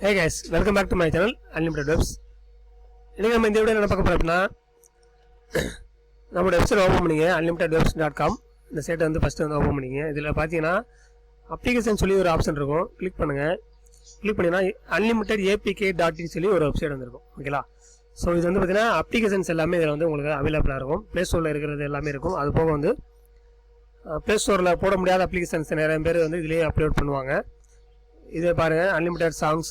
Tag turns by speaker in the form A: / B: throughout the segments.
A: Hey guys, welcome back to my channel Unlimited Webs. இன்னைக்கு நம்ம இந்த வீடியோல என்ன பார்க்க போறோம் அப்படினா நம்மளோட வெப்சைட் ஓபன் பண்ணீங்க unlimitedwebs.com. இந்த சைட் வந்து ஃபர்ஸ்ட் வந்து ஓபன் பண்ணீங்க. இதுல பாத்தீங்கன்னா அப்ளிகேஷன் சொல்லி ஒரு ஆப்ஷன் இருக்கும். கிளிக் பண்ணுங்க. கிளிக் பண்ணினா unlimitedapk.in சொல்லி ஒரு வெப்சைட் வந்திருக்கும். ஓகேங்களா? சோ இது வந்து பாத்தீங்கன்னா அப்ளிகேஷன்ஸ் எல்லாமே இதுல வந்து உங்களுக்கு அவேலபிளா இருக்கும். Play Storeல இருக்குறது எல்லாமே இருக்கும். அது போக வந்து Play Storeல போட முடியாத அப்ளிகேஷன்ஸ் நிறைய பேர் வந்து இதுலயே அப்லோட் பண்ணுவாங்க. இதே பாருங்க அன்லிமிட்டட் சாங்ஸ்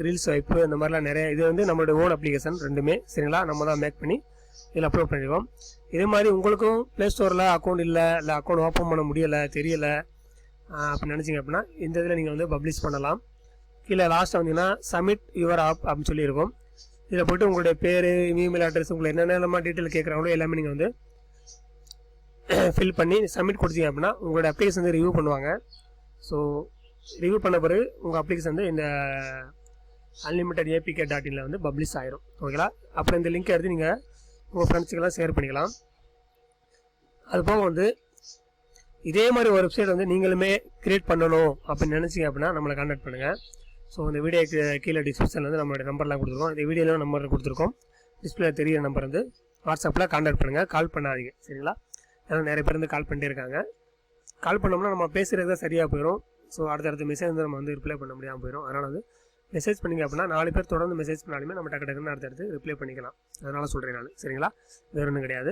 A: ரீல்ஸ் வைப் இந்த மாதிரிலாம் நிறைய இது வந்து நம்மளோட ஓன் அப்ளிகேஷன் ரெண்டுமே சரிங்களா நம்ம தான் மேக் பண்ணி இதில் அப்லோட் பண்ணிருக்கோம். இதே மாதிரி உங்களுக்கும் ப்ளே ஸ்டோரில் அக்கௌண்ட் இல்லை அக்கௌண்ட் ஓப்பன் பண்ண முடியலை தெரியல அப்படின்னு நினச்சிங்க அப்படின்னா இந்த இதில் நீங்கள் வந்து பப்ளிஷ் பண்ணலாம். கீழே லாஸ்ட்டாக வந்தீங்கன்னா சப்மிட் யுவர் ஆப் அப்படின்னு சொல்லியிருக்கோம். இதில் போய்ட்டு உங்களுடைய பேர் இமெயில் அட்ரஸ் உங்களுக்கு என்னென்ன டீட்டெயில் கேட்குறாங்களோ எல்லாமே நீங்கள் வந்து ஃபில் பண்ணி சப்மிட் கொடுத்தீங்க அப்படின்னா உங்களோட அப்ளிகேஷன் வந்து ரிவ்யூ பண்ணுவாங்க. ஸோ ரிவ்யூ பண்ண பிறகு உங்கள் அப்ளிகேஷன் வந்து இந்த unlimitedapk.in வந்து பப்ளிஷ் ஆயிரும். ஓகேங்களா? அப்புறம் இந்த லிங்க் எடுத்து நீங்கள் உங்கள் ஃப்ரெண்ட்ஸுக்கெல்லாம் ஷேர் பண்ணிக்கலாம். அது போக வந்து இதே மாதிரி ஒரு வெப்சைட் வந்து நீங்களுமே கிரியேட் பண்ணணும் அப்படின்னு நினச்சிங்க அப்படின்னா நம்மளை கான்டாக்ட் பண்ணுங்கள். ஸோ இந்த வீடியோக்கு கீழே டிஸ்கிரிப்ஷனில் வந்து நம்மளோட நம்பர்லாம் கொடுத்துருக்கோம். இந்த வீடியோவில் நம்பர் கொடுத்துருக்கோம். டிஸ்பிளே தெரியிற நம்பர் வந்து வாட்ஸ்அப்பில் கான்டாக்ட் பண்ணுங்கள். கால் பண்ணாதீங்க சரிங்களா? ஏன்னா நிறைய பேர் வந்து கால் பண்ணிட்டே இருக்காங்க. கால் பண்ணோம்னா நம்ம பேசுகிறது தான் சரியாக போயிடும். ஸோ அடுத்தடுத்த மெசேஜ் வந்து நம்ம வந்து ரிப்ளை பண்ண முடியாமல் போயிடும். அதனால் வந்து மெசேஜ் பண்ணிங்க அப்படின்னா 4 பேர் தொடர்ந்து மெசேஜ் பண்ணாலுமே நம்ம டக்குன்னு அடுத்தடுத்து ரிப்ளை பண்ணிக்கலாம். அதனால் சொல்கிறேன் நான் சரிங்களா? வேறு ஒன்றும் கிடையாது.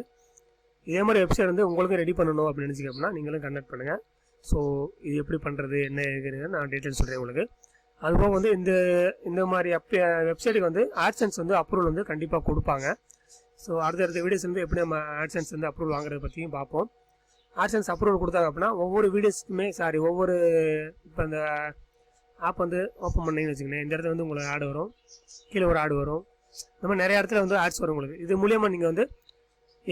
A: இதே மாதிரி வெப்சைட் வந்து உங்களுக்கும் ரெடி பண்ணணும் அப்படின்னு நினச்சிங்க அப்படின்னா நீங்களும் கண்டக்ட் பண்ணுங்கள். ஸோ இது எப்படி பண்ணுறது என்ன இருக்குன்னு நான் டீட்டெயில் சொல்கிறேன் உங்களுக்கு. அதுபோக வந்து இந்த மாதிரி வெப்சைட்டுக்கு வந்து ஆட்சன்ஸ் வந்து அப்ரூவல் வந்து கண்டிப்பாக கொடுப்பாங்க. ஸோ அடுத்தடுத்த வீடியோஸ் வந்து எப்படி நம்ம ஆட்சன்ஸ் வந்து அப்ரூவல் வாங்குறத பற்றியும் பார்ப்போம். ஆட்சன்ஸ் அப்ரூவல் கொடுத்தாங்க அப்படின்னா ஒவ்வொரு வீடியோஸ்க்குமே ஒவ்வொரு இப்போ இந்த ஆப் வந்து ஓப்பன் பண்ணிங்கன்னு வச்சுக்கோங்களேன். இந்த இடத்துல வந்து உங்களுக்கு ஆடு வரும், கீழே ஒரு ஆடு வரும், இந்த மாதிரி நிறைய இடத்துல வந்து ஆட்ஸ் வரும் உங்களுக்கு. இது மூலியமாக நீங்கள் வந்து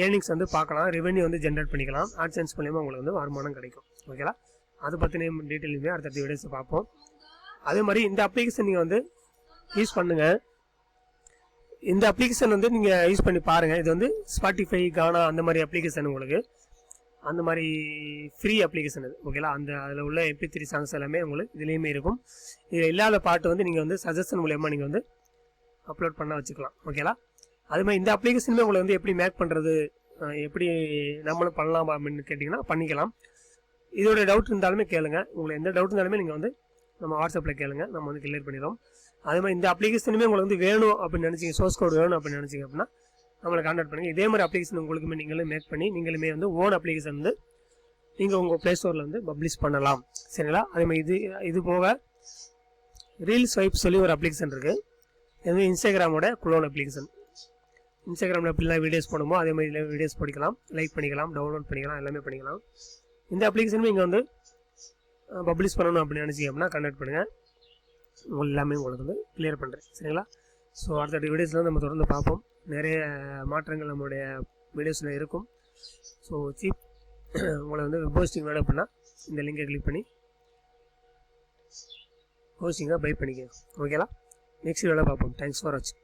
A: ஏர்னிங்ஸ் வந்து பார்க்கலாம், ரெவென்யூ வந்து ஜென்ரேட் பண்ணிக்கலாம். ஆட்சன்ஸ் மூலியமாக உங்களுக்கு வந்து வருமானம் கிடைக்கும். ஓகேங்களா? அதை பற்றின டீட்டெயிலுமே அடுத்தடுத்த வீடியோஸை பார்ப்போம். அதே மாதிரி இந்த அப்ளிகேஷன் நீங்கள் வந்து யூஸ் பண்ணுங்கள். இந்த அப்ளிகேஷன் வந்து நீங்கள் யூஸ் பண்ணி பாருங்கள். இது வந்து ஸ்பாட்டிஃபை கானா அந்த மாதிரி அப்ளிகேஷன் உங்களுக்கு அந்த மாதிரி ஃப்ரீ அப்ளிகேஷன் அது. ஓகேங்களா? அதில் உள்ள MP3 சாங்ஸ் எல்லாமே உங்களுக்கு இதுலேயுமே இருக்கும். இதில் இல்லாத பாட்டு வந்து நீங்கள் வந்து சஜஷன் மூலயமா நீங்கள் வந்து அப்லோட் பண்ண வச்சுக்கலாம். ஓகேங்களா? அது மாதிரி இந்த அப்ளிகேஷனுமே உங்களை வந்து எப்படி மேக் பண்ணுறது எப்படி நம்மளும் பண்ணலாம் அப்படின்னு கேட்டிங்கன்னா பண்ணிக்கலாம். இதோட டவுட் இருந்தாலுமே கேளுங்க. உங்களுக்கு எந்த டவுட் இருந்தாலுமே நீங்கள் வந்து நம்ம வாட்ஸ்அப்பில் கேளுங்க, நம்ம வந்து கிளியர் பண்ணிடுறோம். அதே மாதிரி இந்த அப்ளிகேஷனுமே உங்களுக்கு வந்து வேணும் அப்படின்னு நினச்சிங்க, சோர்ஸ் கோட் வேணும் அப்படின்னு நினச்சிங்க அப்படின்னா நம்மளை கான்டாக்ட் பண்ணுங்கள். இதே மாதிரி அப்ளிகேஷன் உங்களுக்குமே நீங்களே மேக் பண்ணி நீங்களுமே வந்து ஓன் அப்ளிகேஷன் வந்து நீங்கள் உங்கள் ப்ளே ஸ்டோரில் வந்து பப்ளிஷ் பண்ணலாம் சரிங்களா? அதே மாதிரி இது போக ரீல்ஸ் வைப் சொல்லி ஒரு அப்ளிகேஷன் இருக்குது. இது வந்து இன்ஸ்டாகிராமோட குளோன் அப்ளிகேஷன். இன்ஸ்டாகிராமில் எப்படிலாம் வீடியோஸ் போடுமோ அதே மாதிரி வீடியோஸ் படிக்கலாம், லைக் பண்ணிக்கலாம், டவுன்லோட் பண்ணிக்கலாம், எல்லாமே பண்ணிக்கலாம். இந்த அப்ளிகேஷனுமே இங்கே வந்து பப்ளிஷ் பண்ணணும் அப்படின்னு நினச்சிங்க அப்படின்னா கான்டாக்ட் பண்ணுங்கள். எல்லாமே உங்களுக்கு வந்து கிளியர் பண்ணுறேன் சரிங்களா? ஸோ அடுத்த வீடியோஸில் நம்ம தொடர்ந்து பார்ப்போம். நிறைய மாற்றங்கள் நம்மளுடைய வீடியோஸில் இருக்கும். ஸோ சீப் உங்களை வந்து ஹோஸ்டிங் வேணும் அப்படின்னா இந்த லிங்கை கிளிக் பண்ணி ஹோஸ்டிங்காக பை பண்ணிக்க. ஓகேங்களா? நெக்ஸ்ட் வீடியோவில் பார்ப்போம். தேங்க்ஸ் ஃபார் வாட்சிங்.